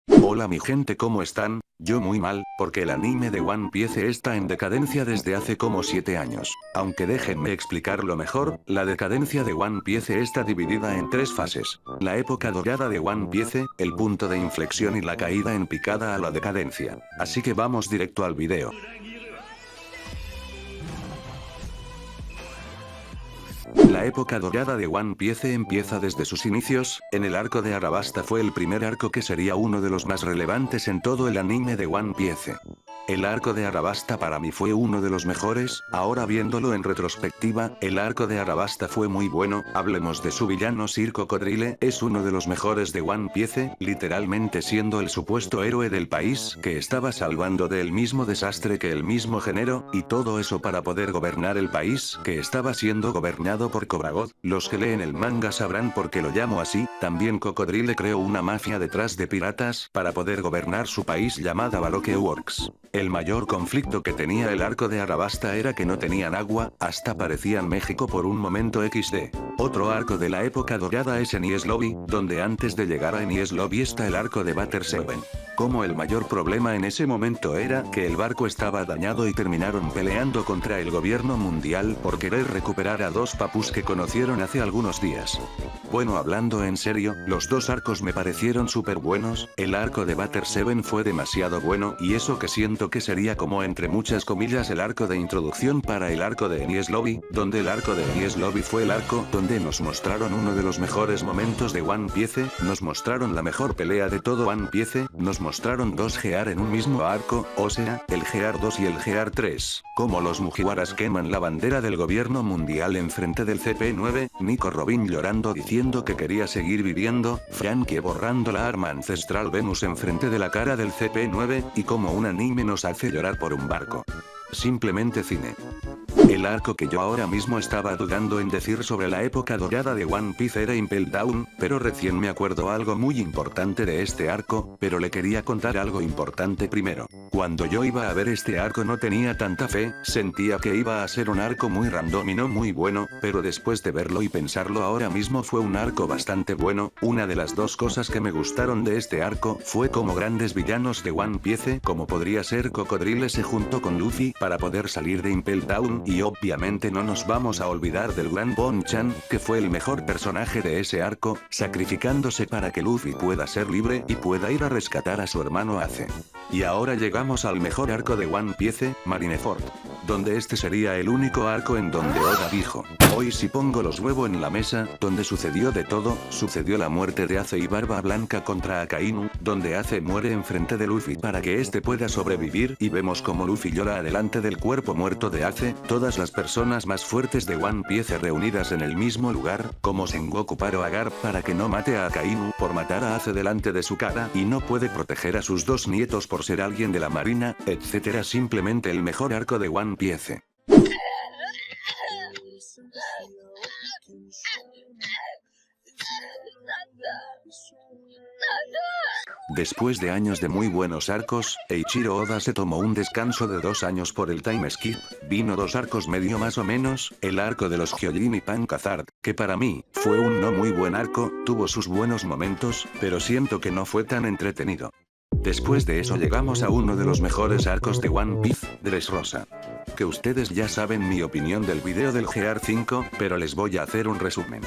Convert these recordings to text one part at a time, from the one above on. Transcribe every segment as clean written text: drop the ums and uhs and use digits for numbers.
Hola mi gente, ¿cómo están? Yo muy mal, porque el anime de One Piece está en decadencia desde hace como 7 años. Aunque déjenme explicarlo mejor, la decadencia de One Piece está dividida en 3 fases. La época dorada de One Piece, el punto de inflexión y la caída en picada a la decadencia. Así que vamos directo al video. La época dorada de One Piece empieza desde sus inicios, en el arco de Arabasta fue el primer arco que sería uno de los más relevantes en todo el anime de One Piece. El arco de Arabasta para mí fue uno de los mejores, ahora viéndolo en retrospectiva, el arco de Arabasta fue muy bueno, hablemos de su villano Sir Crocodile, es uno de los mejores de One Piece, literalmente siendo el supuesto héroe del país que estaba salvando del mismo desastre que el mismo género, y todo eso para poder gobernar el país que estaba siendo gobernado por Cobra God. Los que leen el manga sabrán por qué lo llamo así. También Crocodile creó una mafia detrás de piratas para poder gobernar su país llamada Baroque Works. El mayor conflicto que tenía el arco de Arabasta era que no tenían agua, hasta parecían México por un momento XD. Otro arco de la época dorada es Enies Lobby, donde antes de llegar a Enies Lobby está el arco de Water 7. Como el mayor problema en ese momento era que el barco estaba dañado y terminaron peleando contra el gobierno mundial por querer recuperar a dos papus que conocieron hace algunos días. Bueno, hablando en serio, los dos arcos me parecieron súper buenos, el arco de Water 7 fue demasiado bueno y eso que siento que sería como entre muchas comillas el arco de introducción para el arco de Enies Lobby, donde el arco de Enies Lobby fue el arco donde nos mostraron uno de los mejores momentos de One Piece, nos mostraron la mejor pelea de todo One Piece, nos mostraron dos Gear en un mismo arco, o sea, el Gear 2 y el Gear 3, como los Mugiwaras queman la bandera del gobierno mundial enfrente del CP9, Nico Robin llorando diciendo que quería seguir viviendo, Frankie borrando la arma ancestral Venus enfrente de la cara del CP9, y como un anime nos hace llorar por un barco. Simplemente cine. El arco que yo ahora mismo estaba dudando en decir sobre la época dorada de One Piece era Impel Down, pero recién me acuerdo algo muy importante de este arco, pero le quería contar algo importante primero. Cuando yo iba a ver este arco no tenía tanta fe, sentía que iba a ser un arco muy random y no muy bueno, pero después de verlo y pensarlo ahora mismo fue un arco bastante bueno. Una de las dos cosas que me gustaron de este arco fue como grandes villanos de One Piece, como podría ser Crocodile se juntó con Luffy para poder salir de Impel Down, y obviamente no nos vamos a olvidar del Gran Bonchan, que fue el mejor personaje de ese arco, sacrificándose para que Luffy pueda ser libre y pueda ir a rescatar a su hermano Ace. Y ahora llegamos al mejor arco de One Piece, Marineford, donde este sería el único arco en donde Oda dijo: hoy si pongo los huevos en la mesa, donde sucedió de todo, sucedió la muerte de Ace y Barba Blanca contra Akainu, donde Ace muere enfrente de Luffy para que este pueda sobrevivir, y vemos como Luffy llora adelante del cuerpo muerto de Ace, todas las personas más fuertes de One Piece reunidas en el mismo lugar, como Sengoku paro a Garp para que no mate a Akainu por matar a Ace delante de su cara y no puede proteger a sus dos nietos por ser alguien de la marina, etc. Simplemente el mejor arco de One Piece. Después de años de muy buenos arcos, Eiichiro Oda se tomó un descanso de 2 años por el time skip, vino 2 arcos medio más o menos, el arco de los Hyojin y Punk Hazard, que para mí, fue un no muy buen arco, tuvo sus buenos momentos, pero siento que no fue tan entretenido. Después de eso llegamos a uno de los mejores arcos de One Piece, Dressrosa. Que ustedes ya saben mi opinión del video del Gear 5, pero les voy a hacer un resumen.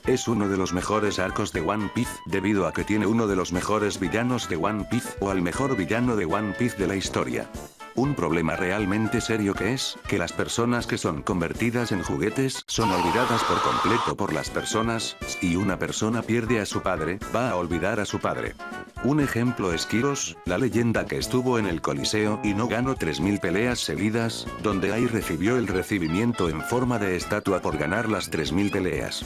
Es uno de los mejores arcos de One Piece, debido a que tiene uno de los mejores villanos de One Piece, o al mejor villano de One Piece de la historia. Un problema realmente serio que es, que las personas que son convertidas en juguetes son olvidadas por completo por las personas, y una persona pierde a su padre, va a olvidar a su padre. Un ejemplo es Kyros, la leyenda que estuvo en el Coliseo y no ganó 3000 peleas seguidas, donde ahí recibió el recibimiento en forma de estatua por ganar las 3000 peleas.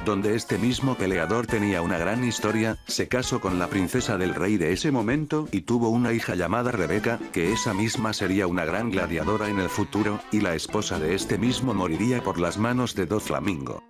Donde este mismo peleador tenía una gran historia, se casó con la princesa del rey de ese momento y tuvo una hija llamada Rebeca, que esa misma sería una gran gladiadora en el futuro, y la esposa de este mismo moriría por las manos de Doflamingo.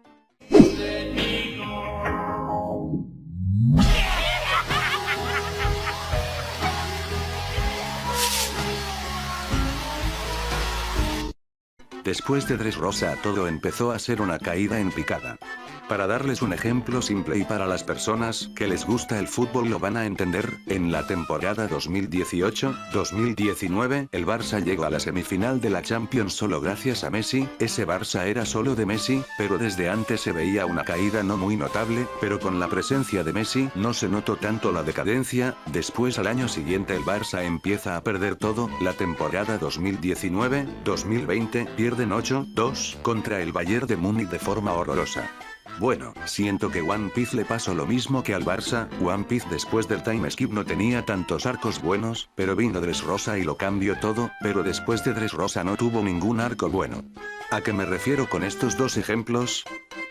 Después de Dressrosa todo empezó a ser una caída en picada. Para darles un ejemplo simple y para las personas que les gusta el fútbol lo van a entender, en la temporada 2018-2019 el Barça llegó a la semifinal de la Champions solo gracias a Messi. Ese Barça era solo de Messi, pero desde antes se veía una caída no muy notable, pero con la presencia de Messi no se notó tanto la decadencia. Después al año siguiente el Barça empieza a perder todo. La temporada 2019-2020 pierden 8-2 contra el Bayern de Múnich de forma horrorosa. Bueno, siento que One Piece le pasó lo mismo que al Barça. One Piece después del time skip no tenía tantos arcos buenos, pero vino Dressrosa y lo cambió todo, pero después de Dressrosa no tuvo ningún arco bueno. ¿A qué me refiero con estos dos ejemplos?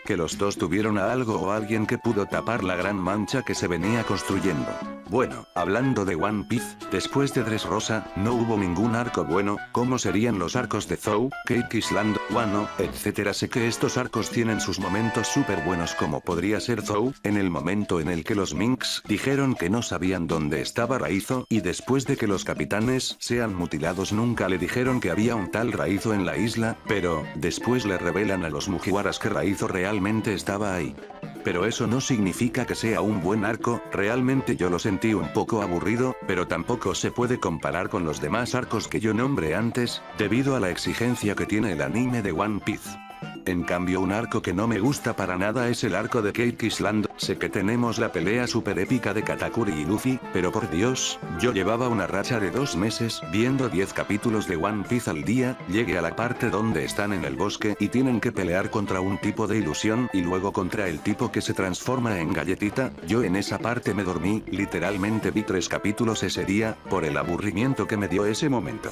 Que los dos tuvieron a algo o alguien que pudo tapar la gran mancha que se venía construyendo. Bueno, hablando de One Piece, después de Dressrosa, no hubo ningún arco bueno, como serían los arcos de Zou, Cake Island, Wano, etc. Sé que estos arcos tienen sus momentos súper buenos como podría ser Zou, en el momento en el que los Minks dijeron que no sabían dónde estaba Raizo, y después de que los capitanes sean mutilados nunca le dijeron que había un tal Raizo en la isla, pero, después le revelan a los Mugiwaras que Raizo realmente estaba ahí. Pero eso no significa que sea un buen arco, realmente yo lo sentí un poco aburrido, pero tampoco se puede comparar con los demás arcos que yo nombré antes, debido a la exigencia que tiene el anime de One Piece. En cambio un arco que no me gusta para nada es el arco de Cake Island. Sé que tenemos la pelea super épica de Katakuri y Luffy, pero por Dios, yo llevaba una racha de 2 meses viendo 10 capítulos de One Piece al día, llegué a la parte donde están en el bosque y tienen que pelear contra un tipo de ilusión y luego contra el tipo que se transforma en galletita. Yo en esa parte me dormí, literalmente vi 3 capítulos ese día, por el aburrimiento que me dio ese momento.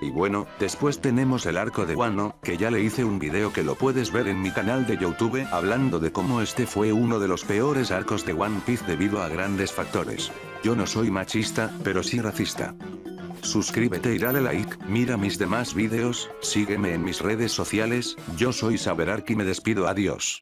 Y bueno, después tenemos el arco de Wano, que ya le hice un video que lo puedes ver en mi canal de YouTube hablando de cómo este fue uno de los peores arcos de One Piece debido a grandes factores. Yo no soy machista, pero sí racista. Suscríbete y dale like, mira mis demás videos, sígueme en mis redes sociales, yo soy Saberark y me despido, adiós.